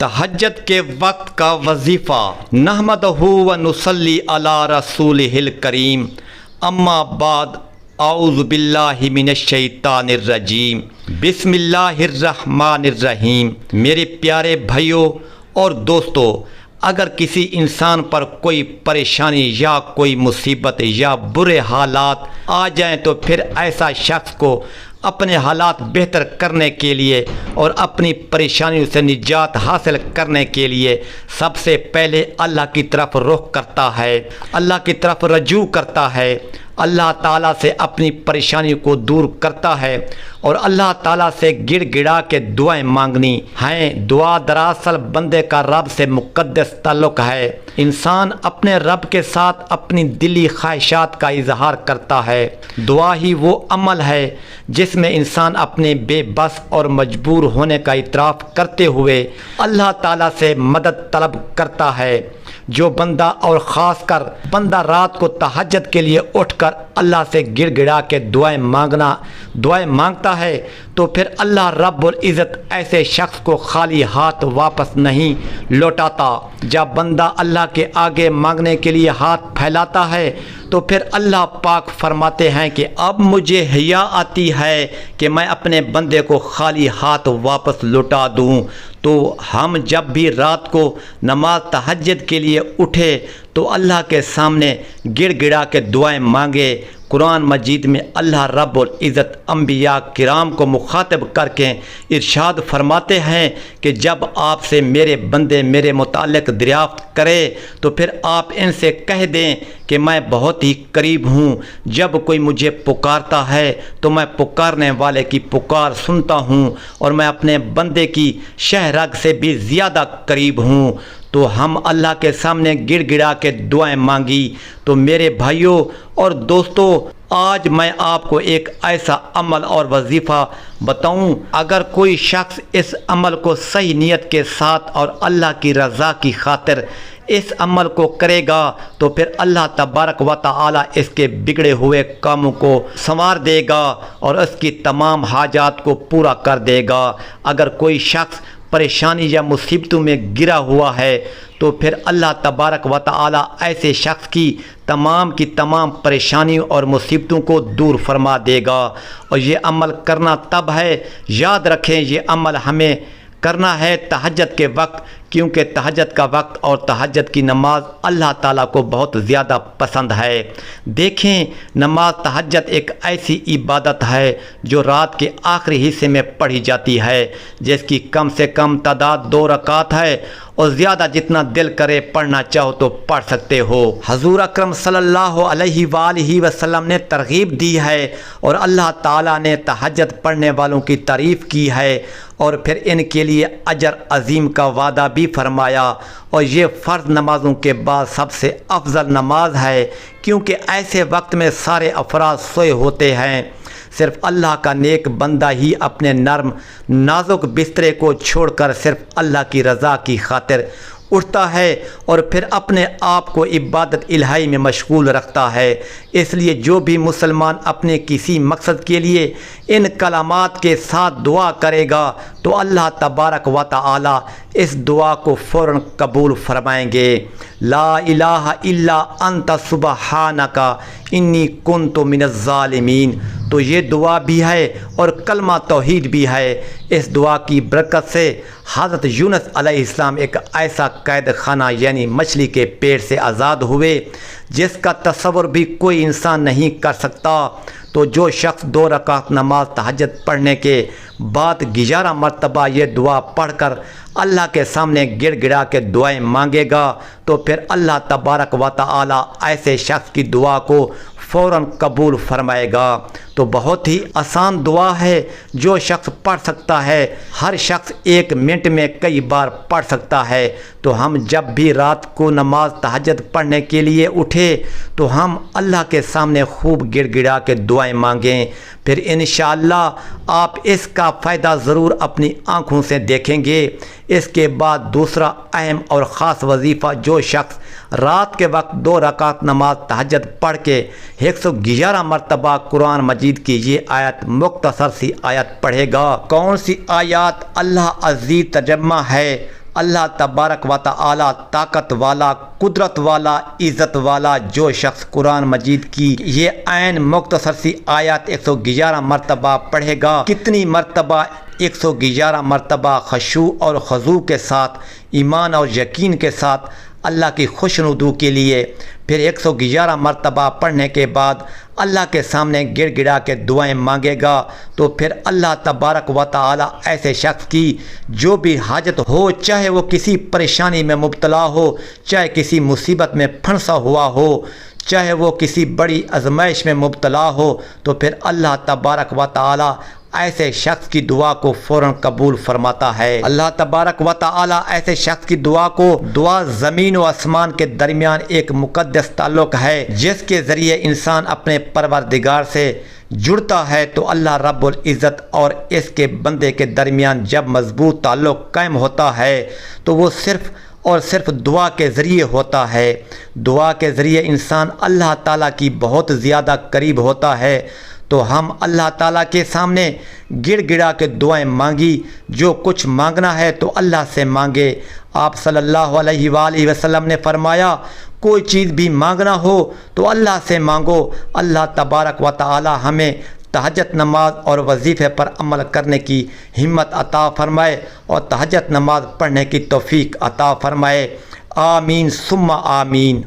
تہجد کے وقت کا وظیفہ نحمدہ و نصلی علی رسولہ الکریم، اما بعد، اعوذ باللہ من الشیطان الرجیم، بسم اللہ الرحمن الرحیم۔ میرے پیارے بھائیوں اور دوستو، اگر کسی انسان پر کوئی پریشانی یا کوئی مصیبت یا برے حالات آ جائیں تو پھر ایسا شخص کو اپنے حالات بہتر کرنے کے لیے اور اپنی پریشانیوں سے نجات حاصل کرنے کے لیے سب سے پہلے اللہ کی طرف رخ کرتا ہے، اللہ کی طرف رجوع کرتا ہے، اللہ تعالیٰ سے اپنی پریشانی کو دور کرتا ہے اور اللہ تعالیٰ سے گڑ گڑا کے دعائیں مانگنی ہیں۔ دعا دراصل بندے کا رب سے مقدس تعلق ہے۔ انسان اپنے رب کے ساتھ اپنی دلی خواہشات کا اظہار کرتا ہے۔ دعا ہی وہ عمل ہے جس میں انسان اپنے بے بس اور مجبور ہونے کا اعتراف کرتے ہوئے اللہ تعالیٰ سے مدد طلب کرتا ہے۔ جو بندہ اور خاص کر بندہ رات کو تہجد کے لیے اٹھ کر اللہ سے گڑ گڑا کے دعائیں مانگتا ہے تو پھر اللہ رب العزت ایسے شخص کو خالی ہاتھ واپس نہیں لوٹاتا۔ جب بندہ اللہ کے آگے مانگنے کے لیے ہاتھ پھیلاتا ہے تو پھر اللہ پاک فرماتے ہیں کہ اب مجھے حیا آتی ہے کہ میں اپنے بندے کو خالی ہاتھ واپس لوٹا دوں۔ تو ہم جب بھی رات کو نماز تہجد کے لیے اٹھے تو اللہ کے سامنے گڑ گڑا کے دعائیں مانگے۔ قرآن مجید میں اللہ رب العزت انبیاء کرام کو مخاطب کر کے ارشاد فرماتے ہیں کہ جب آپ سے میرے بندے میرے متعلق دریافت کرے تو پھر آپ ان سے کہہ دیں کہ میں بہت ہی قریب ہوں، جب کوئی مجھے پکارتا ہے تو میں پکارنے والے کی پکار سنتا ہوں اور میں اپنے بندے کی شہ رگ سے بھی زیادہ قریب ہوں۔ تو ہم اللہ کے سامنے گڑ گڑا کے دعائیں مانگی۔ تو میرے بھائیوں اور دوستو، آج میں آپ کو ایک ایسا عمل اور وظیفہ بتاؤں، اگر کوئی شخص اس عمل کو صحیح نیت کے ساتھ اور اللہ کی رضا کی خاطر اس عمل کو کرے گا تو پھر اللہ تبارک و تعالی اس کے بگڑے ہوئے کاموں کو سنوار دے گا اور اس کی تمام حاجات کو پورا کر دے گا۔ اگر کوئی شخص پریشانی یا مصیبتوں میں گرا ہوا ہے تو پھر اللہ تبارک و تعالی ایسے شخص کی تمام پریشانیوں اور مصیبتوں کو دور فرما دے گا۔ اور یہ عمل کرنا تب ہے، یاد رکھیں یہ عمل ہمیں کرنا ہے تہجد کے وقت، کیونکہ تہجد کا وقت اور تہجد کی نماز اللہ تعالیٰ کو بہت زیادہ پسند ہے۔ دیکھیں، نماز تہجد ایک ایسی عبادت ہے جو رات کے آخری حصے میں پڑھی جاتی ہے، جس کی کم سے کم تعداد 2 رکعت ہے اور زیادہ جتنا دل کرے پڑھنا چاہو تو پڑھ سکتے ہو۔ حضور اکرم صلی اللہ علیہ وآلہ وسلم نے ترغیب دی ہے اور اللہ تعالیٰ نے تہجد پڑھنے والوں کی تعریف کی ہے اور پھر ان کے لیے اجر عظیم کا وعدہ بھی فرمایا۔ اور یہ فرض نمازوں کے بعد سب سے افضل نماز ہے، کیونکہ ایسے وقت میں سارے افراد سوئے ہوتے ہیں، صرف اللہ کا نیک بندہ ہی اپنے نرم نازک بسترے کو چھوڑ کر صرف اللہ کی رضا کی خاطر اٹھتا ہے اور پھر اپنے آپ کو عبادت الہی میں مشغول رکھتا ہے۔ اس لیے جو بھی مسلمان اپنے کسی مقصد کے لیے ان کلمات کے ساتھ دعا کرے گا تو اللہ تبارک و تعالی اس دعا کو فوراً قبول فرمائیں گے۔ لا الہ الا انت سبحانک انی کنت من الظالمین، تو یہ دعا بھی ہے اور کلمہ توحید بھی ہے۔ اس دعا کی برکت سے حضرت یونس علیہ السلام ایک ایسا قید خانہ یعنی مچھلی کے پیٹ سے آزاد ہوئے جس کا تصور بھی کوئی انسان نہیں کر سکتا۔ تو جو شخص 2 رکعت نماز تہجد پڑھنے کے بعد 11 مرتبہ یہ دعا پڑھ کر اللہ کے سامنے گڑ گڑا کے دعائیں مانگے گا تو پھر اللہ تبارک و تعالی ایسے شخص کی دعا کو فوراً قبول فرمائے گا۔ تو بہت ہی آسان دعا ہے، جو شخص پڑھ سکتا ہے، ہر شخص 1 منٹ میں کئی بار پڑھ سکتا ہے۔ تو ہم جب بھی رات کو نماز تہجد پڑھنے کے لیے اٹھے تو ہم اللہ کے سامنے خوب گڑ گڑا کے دعائیں مانگیں، پھر انشاءاللہ آپ اس کا فائدہ ضرور اپنی آنکھوں سے دیکھیں گے۔ اس کے بعد دوسرا اہم اور خاص وظیفہ، جو شخص رات کے وقت 2 رکعت نماز تہجد پڑھ کے 111 مرتبہ قرآن مجید کی یہ آیت، مختصر سی آیت پڑھے گا۔ کون سی آیات؟ اللہ عزیز ترجمہ ہے، اللہ تبارک و تعالی طاقت والا، قدرت والا، عزت والا جو شخص قرآن مجید کی یہ عین مختصر سی آیات 111 مرتبہ پڑھے گا، کتنی مرتبہ؟ 111 مرتبہ خشوع اور خضوع کے ساتھ، ایمان اور یقین کے ساتھ اللہ کی خوشنودی کے لیے، پھر 111 مرتبہ پڑھنے کے بعد اللہ کے سامنے گڑ گڑا کے دعائیں مانگے گا، تو پھر اللہ تبارک و تعالی ایسے شخص کی جو بھی حاجت ہو، چاہے وہ کسی پریشانی میں مبتلا ہو، چاہے کسی مصیبت میں پھنسا ہوا ہو، چاہے وہ کسی بڑی آزمائش میں مبتلا ہو، تو پھر اللہ تبارک و تعالی ایسے شخص کی دعا کو فوراً قبول فرماتا ہے۔ اللہ تبارک و تعالی ایسے شخص کی دعا زمین و آسمان کے درمیان ایک مقدس تعلق ہے، جس کے ذریعے انسان اپنے پروردگار سے جڑتا ہے، تو اللہ رب العزت اور اس کے بندے کے درمیان جب مضبوط تعلق قائم ہوتا ہے تو وہ صرف اور صرف دعا کے ذریعے ہوتا ہے۔ دعا کے ذریعے انسان اللہ تعالیٰ کی بہت زیادہ قریب ہوتا ہے۔ تو ہم اللہ تعالیٰ کے سامنے گڑ گڑا کے دعائیں مانگی، جو کچھ مانگنا ہے تو اللہ سے مانگے۔ آپ صلی اللہ علیہ وآلہ وسلم نے فرمایا، کوئی چیز بھی مانگنا ہو تو اللہ سے مانگو۔ اللہ تبارک و تعالی ہمیں تہجد نماز اور وظیفے پر عمل کرنے کی ہمت عطا فرمائے اور تہجد نماز پڑھنے کی توفیق عطا فرمائے۔ آمین ثم آمین۔